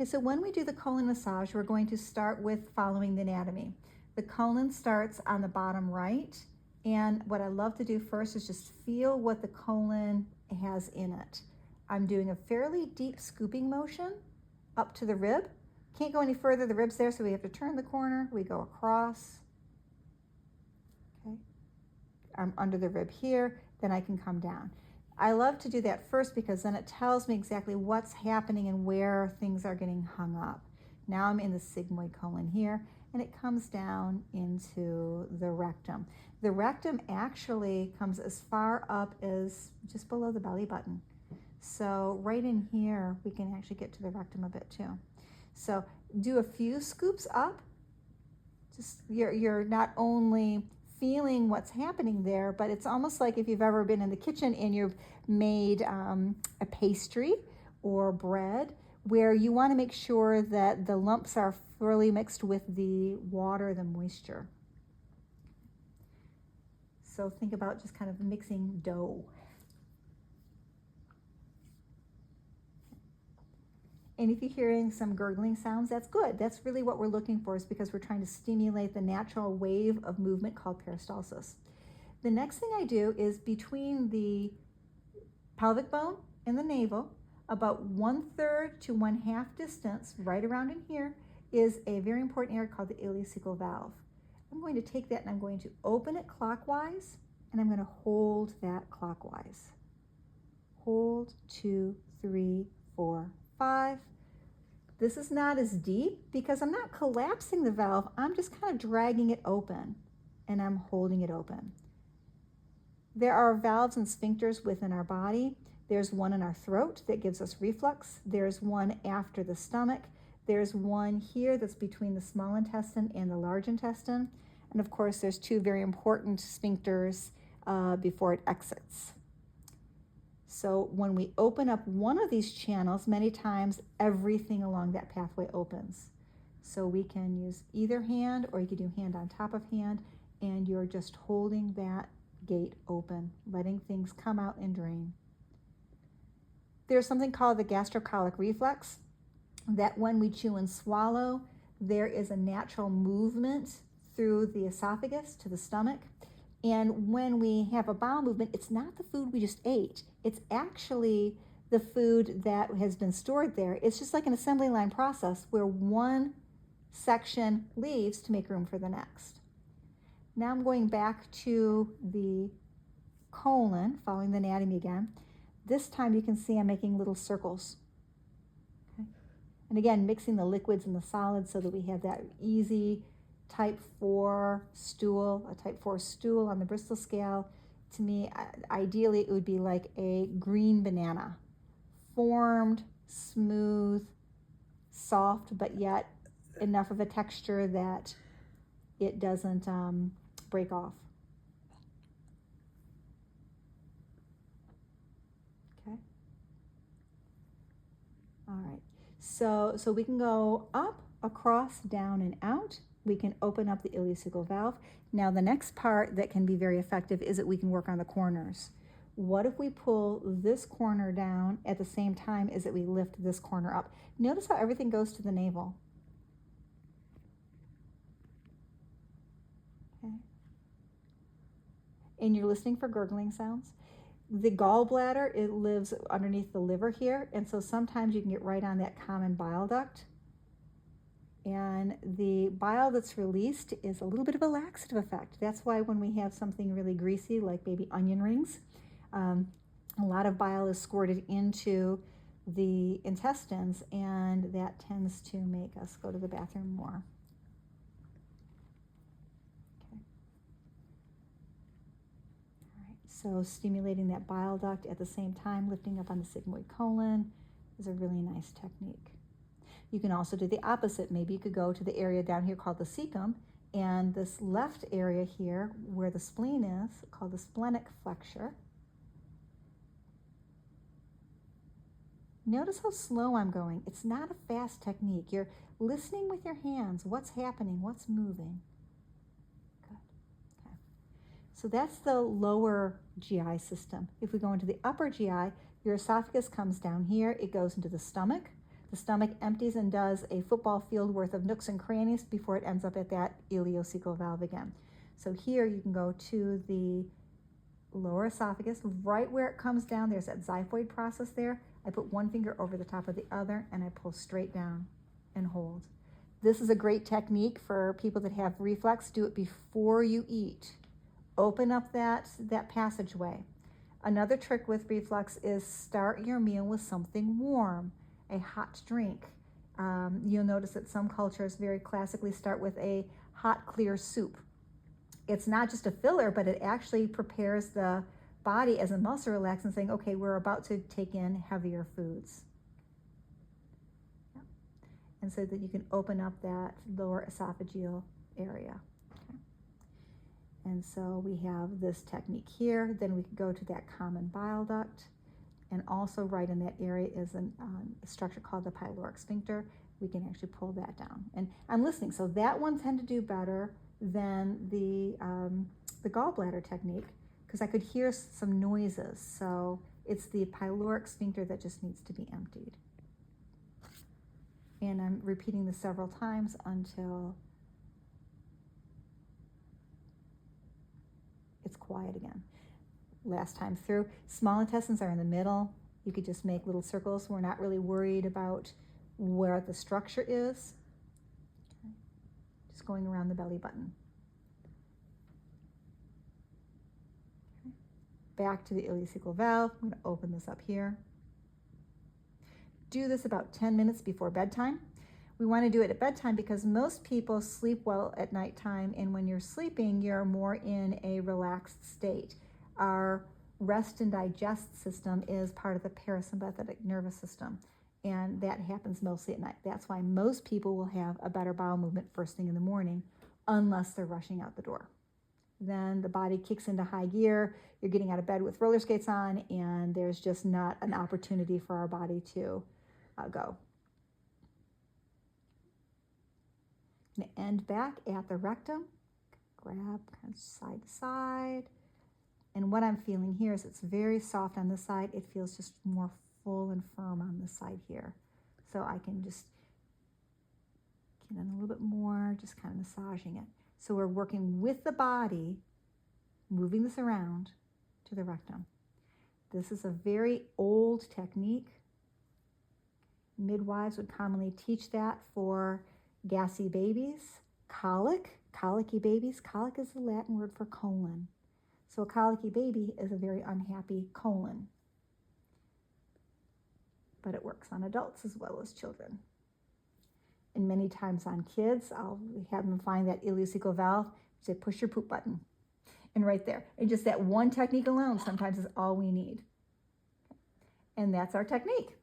Okay, so when we do the colon massage, we're going to start with following the anatomy. The colon starts on the bottom right, and what I love to do first is just feel what the colon has in it. I'm doing a fairly deep scooping motion up to the rib. Can't go any further, the rib's there, so we have to turn the corner. We go across. Okay, I'm under the rib here, then I can come down. I love to do that first because then it tells me exactly what's happening and where things are getting hung up. Now I'm in the sigmoid colon here, and it comes down into the rectum. The rectum actually comes as far up as just below the belly button. So right in here, we can actually get to the rectum a bit too. So do a few scoops up. Just you're not only feeling what's happening there, but it's almost like if you've ever been in the kitchen and you've made a pastry or bread, where you want to make sure that the lumps are thoroughly mixed with the water, the moisture. So think about just kind of mixing dough. And if you're hearing some gurgling sounds, that's good. That's really what we're looking for, is because we're trying to stimulate the natural wave of movement called peristalsis. The next thing I do is between the pelvic bone and the navel, about 1/3 to 1/2 distance, right around in here, is a very important area called the ileocecal valve. I'm going to take that and I'm going to open it clockwise, and I'm going to hold that clockwise. Hold, 2, 3, 4, 5. This is not as deep because I'm not collapsing the valve. I'm just kind of dragging it open, and I'm holding it open. There are valves and sphincters within our body. There's one in our throat that gives us reflux. There's one after the stomach. There's one here that's between the small intestine and the large intestine. And of course, there's two very important sphincters before it exits. So when we open up one of these channels, many times everything along that pathway opens. So we can use either hand, or you can do hand on top of hand, and you're just holding that gate open, letting things come out and drain. There's something called the gastrocolic reflex, that when we chew and swallow, there is a natural movement through the esophagus to the stomach. And when we have a bowel movement, it's not the food we just ate. It's actually the food that has been stored there. It's just like an assembly line process where one section leaves to make room for the next. Now I'm going back to the colon, following the anatomy again. This time you can see I'm making little circles. Okay? And again, mixing the liquids and the solids so that we have that easy type 4 stool, a type 4 stool on the Bristol scale. To me, ideally, it would be like a green banana, formed, smooth, soft, but yet enough of a texture that it doesn't break off. Okay. All right. So we can go up, across, down, and out. We can open up the ileocecal valve. Now the next part that can be very effective is that we can work on the corners. What if we pull this corner down at the same time as that we lift this corner up? Notice how everything goes to the navel. Okay. And you're listening for gurgling sounds. The gallbladder, it lives underneath the liver here, and so sometimes you can get right on that common bile duct. And the bile that's released is a little bit of a laxative effect. That's why when we have something really greasy, like maybe onion rings, a lot of bile is squirted into the intestines, and that tends to make us go to the bathroom more. Okay. All right, so stimulating that bile duct at the same time, lifting up on the sigmoid colon, is a really nice technique. You can also do the opposite. Maybe you could go to the area down here called the cecum, and this left area here where the spleen is, called the splenic flexure. Notice how slow I'm going. It's not a fast technique. You're listening with your hands. What's happening? What's moving? Good. Okay. So that's the lower GI system. If we go into the upper GI, your esophagus comes down here. It goes into the stomach. The stomach empties and does a football field worth of nooks and crannies before it ends up at that ileocecal valve again. So here you can go to the lower esophagus, right where it comes down, there's that xiphoid process there. I put one finger over the top of the other and I pull straight down and hold. This is a great technique for people that have reflux. Do it before you eat. Open up that passageway. Another trick with reflux is start your meal with something warm, a hot drink. You'll notice that some cultures very classically start with a hot, clear soup. It's not just a filler, but it actually prepares the body as a muscle relaxant, saying, okay, we're about to take in heavier foods. Yeah. And so that you can open up that lower esophageal area. Okay. And so we have this technique here. Then we can go to that common bile duct. And also right in that area is a structure called the pyloric sphincter. We can actually pull that down. And I'm listening. So that one tend to do better than the gallbladder technique because I could hear some noises. So it's the pyloric sphincter that just needs to be emptied. And I'm repeating this several times until it's quiet again. Last time through. Small intestines are in the middle. You could just make little circles. We're not really worried about where the structure is. Okay. Just going around the belly button. Okay. Back to the ileocecal valve. I'm going to open this up here. Do this about 10 minutes before bedtime. We want to do it at bedtime because most people sleep well at nighttime, and when you're sleeping, you're more in a relaxed state. Our rest and digest system is part of the parasympathetic nervous system, and that happens mostly at night. That's why most people will have a better bowel movement first thing in the morning, unless they're rushing out the door. Then the body kicks into high gear. You're getting out of bed with roller skates on, and there's just not an opportunity for our body to go. I'm going to end back at the rectum. Grab kind of side to side. And what I'm feeling here is it's very soft on this side. It feels just more full and firm on this side here. So I can just get in a little bit more, just kind of massaging it. So we're working with the body, moving this around to the rectum. This is a very old technique. Midwives would commonly teach that for gassy babies, colicky babies. Colic is the Latin word for colon. So a colicky baby is a very unhappy colon. But it works on adults as well as children. And many times on kids, I'll have them find that ileocecal valve, say push your poop button. And right there. And just that one technique alone sometimes is all we need. And that's our technique.